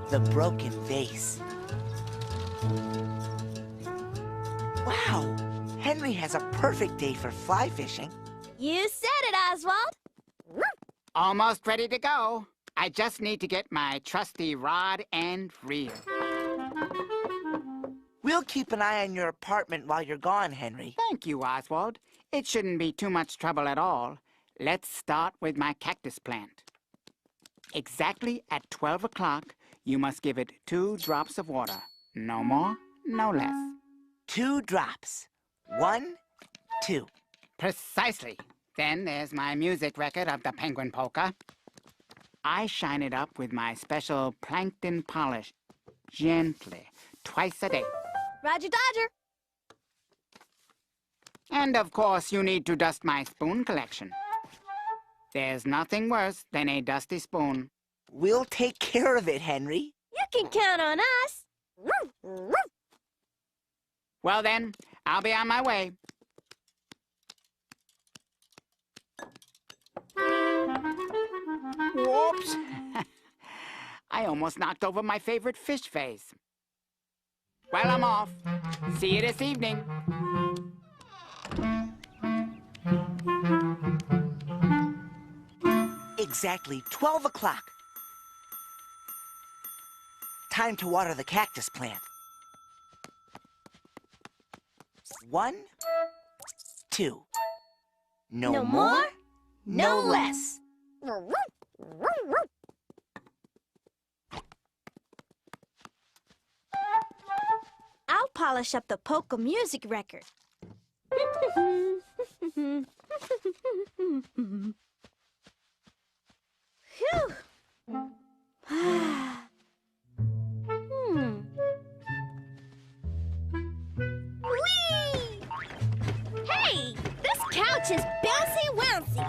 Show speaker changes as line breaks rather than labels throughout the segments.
the broken vase. Wow, Henry has a perfect day for fly fishing.
You said it, Oswald.
Almost ready to go. I just need to get my trusty rod and reel.
We'll keep an eye on your apartment while you're gone, Henry.
Thank you, Oswald. It shouldn't be too much trouble at all. Let's start with my cactus plant. Exactly at 12 o'clock, you must give it 2 drops of water. No more, no less.
2 drops. 1, 2.
Precisely. Then there's my music record of the penguin polka. I shine it up with my special plankton polish, gently, twice a day.
Roger Dodger.
And of course, you need to dust my spoon collection. There's nothing worse than a dusty spoon.
We'll take care of it, Henry.
You can count on us.
Well then, I'll be on my way. Whoops! I almost knocked over my favorite fish vase. Well, I'm off. See you this evening.
Exactly 12 o'clock. Time to water the cactus plant. 1, 2. No more, no less.
I'll polish up the polka music record. Phew. Whee! Hey, this couch is bouncy-wouncy.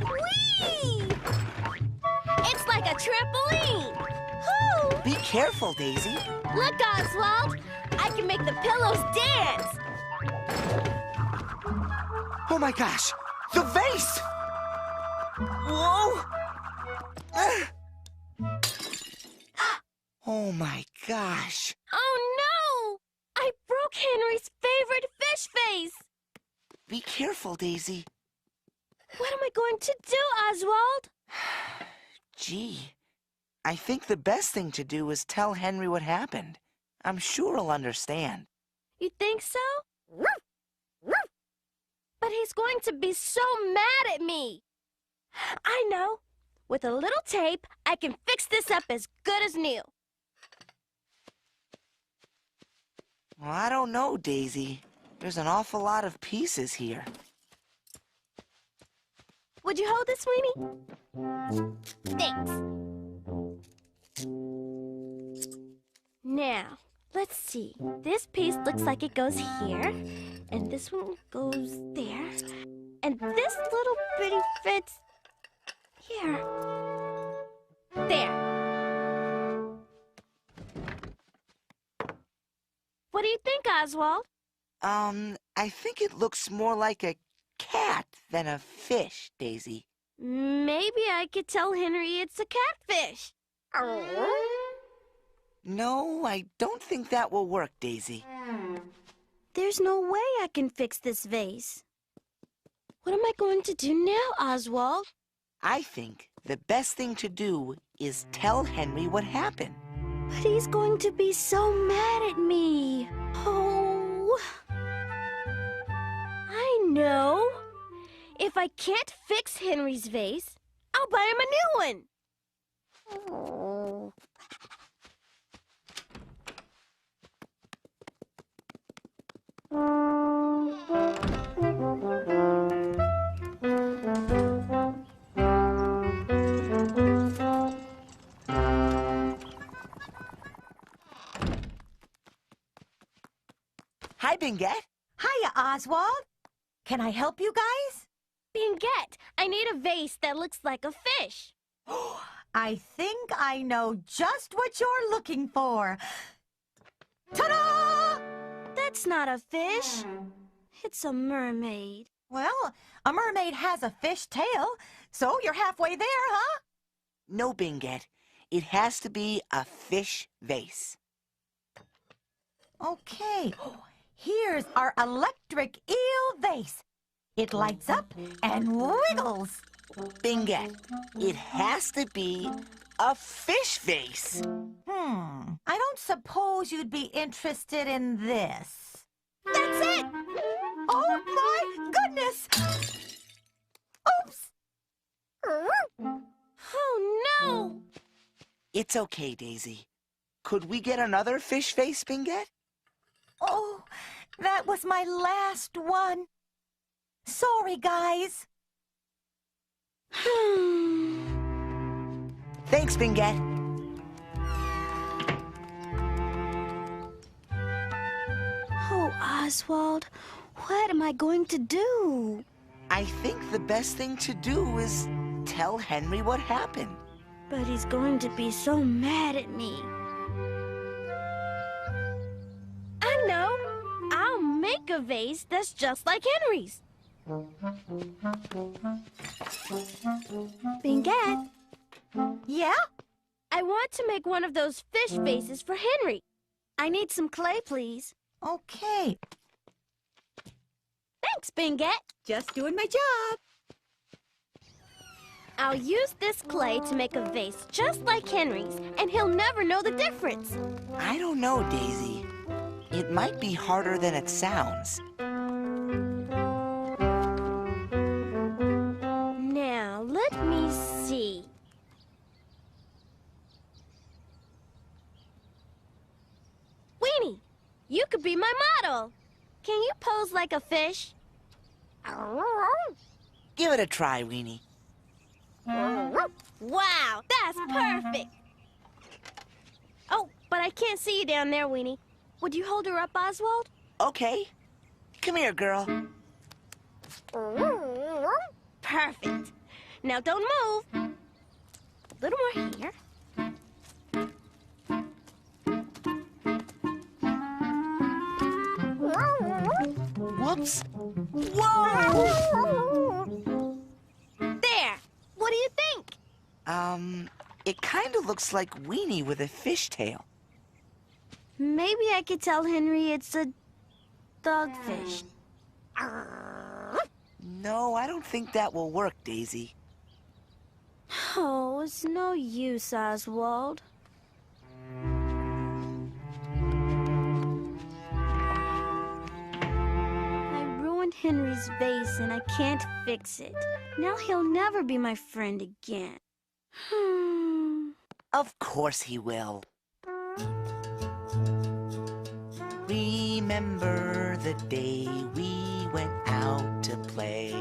Whee! It's like a trampoline. Whoo!
Be careful, Daisy.
Look, Oswald, I can make the pillows dance.
Oh my gosh, the vase! Whoa! Oh my gosh.
Oh no! I broke Henry's favorite fish vase.
Be careful, Daisy.
What am I going to do, Oswald?
Gee, I think the best thing to do is tell Henry what happened. I'm sure he'll understand.
You think so? But he's going to be so mad at me. I know. With a little tape, I can fix this up as good as new.
Well, I don't know, Daisy. There's an awful lot of pieces here.
Would you hold this, Sweeney? Thanks. Now, let's see. This piece looks like it goes here, and this one goes there, and this little bitty fits here. There. What do you think, Oswald?
I think it looks more like a cat than a fish, Daisy.
Maybe I could tell Henry it's a catfish.
No, I don't think that will work, Daisy.
There's no way I can fix this vase. What am I going to do now, Oswald?
I think the best thing to do is tell Henry what happened.
But he's going to be so mad at me. Oh. I know. If I can't fix Henry's vase, I'll buy him a new one. Oh.
Hi, Bingette.
Hiya, Oswald. Can I help you guys?
Bingette, I need a vase that looks like a fish.
I think I know just what you're looking for. Ta-da!
That's not a fish. It's a mermaid.
Well, a mermaid has a fish tail, so you're halfway there, huh?
No, Bingette. It has to be a fish vase.
Okay, here's our electric eel vase. It lights up and wiggles.
Binget, it has to be a fish vase.
I don't suppose you'd be interested in this.
That's it!
Oh my goodness! Oops!
Oh, no!
It's okay, Daisy. Could we get another fish vase, Binget?
Oh, that was my last one. Sorry, guys.
Thanks, Binget.
Oh, Oswald, what am I going to do?
I think the best thing to do is tell Henry what happened.
But he's going to be so mad at me. I know. I'll make a vase that's just like Henry's. Binget,
Yeah?
I want to make one of those fish vases for Henry. I need some clay, please.
Okay.
Thanks, Binget.
Just doing my job.
I'll use this clay to make a vase just like Henry's, and he'll never know the difference.
I don't know, Daisy. It might be harder than it sounds.
Now, let me see. Weenie, you could be my model. Can you pose like a fish?
Give it a try, Weenie.
Wow, that's perfect. Oh, but I can't see you down there, Weenie. Would you hold her up, Oswald?
Okay. Come here, girl.
Perfect. Now don't move. A little more here.
Whoops. Whoa!
There. What do you think?
It kind of looks like Weenie with a fishtail.
Maybe I could tell Henry it's a dogfish.
No, I don't think that will work, Daisy.
Oh, it's no use, Oswald. I ruined Henry's vase and I can't fix it. Now he'll never be my friend again.
Of course he will. Remember the day we went out to play.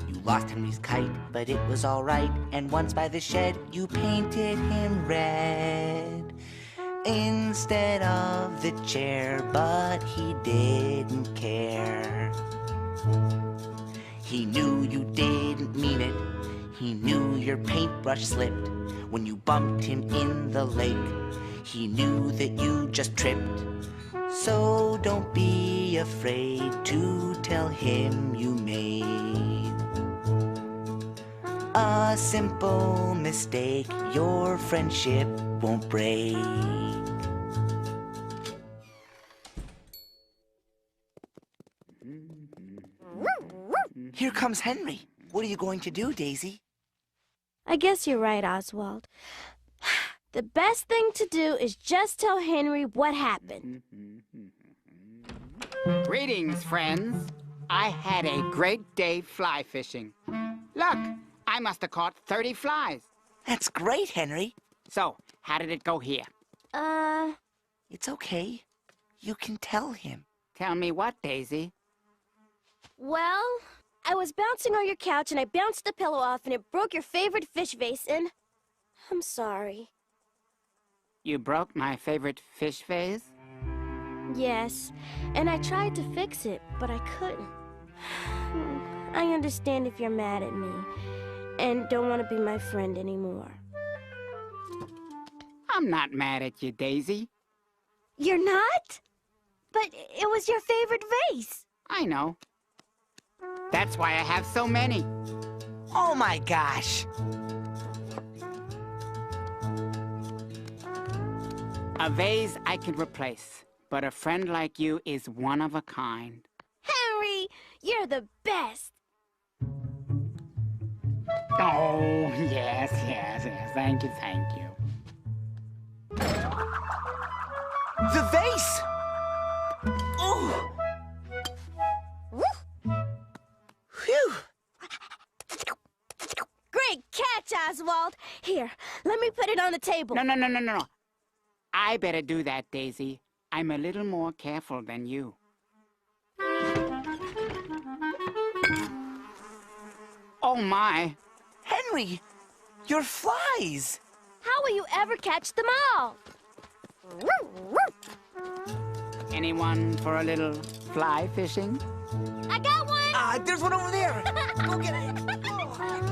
You lost Henry's kite, but it was all right. And once by the shed, you painted him red instead of the chair, but he didn't care. He knew you didn't mean it. He knew your paintbrush slipped when you bumped him in the lake. He knew that you just tripped. So don't be afraid to tell him you made a simple mistake your friendship won't break. Here comes Henry. What are you going to do, Daisy?
I guess you're right, Oswald. The best thing to do is just tell Henry what happened.
Greetings, friends. I had a great day fly fishing. Look, I must have caught 30 flies.
That's great, Henry.
So, how did it go here?
It's okay. You can tell him.
Tell me what, Daisy?
Well, I was bouncing on your couch and I bounced the pillow off and it broke your favorite fish vase and I'm sorry.
You broke my favorite fish vase?
Yes, and I tried to fix it, but I couldn't. I understand if you're mad at me and don't want to be my friend anymore.
I'm not mad at you, Daisy.
You're not? But it was your favorite vase.
I know. That's why I have so many.
Oh my gosh!
A vase I can replace, but a friend like you is one of a kind.
Henry, you're the best.
Oh, yes. Thank you.
The vase! Oh! Phew!
Great catch, Oswald. Here, let me put it on the table.
No. I better do that, Daisy. I'm a little more careful than you. Oh, my.
Henry, your flies!
How will you ever catch them all?
Anyone for a little fly fishing?
I got one!
There's one over there! Go get it!
Ha ha ha!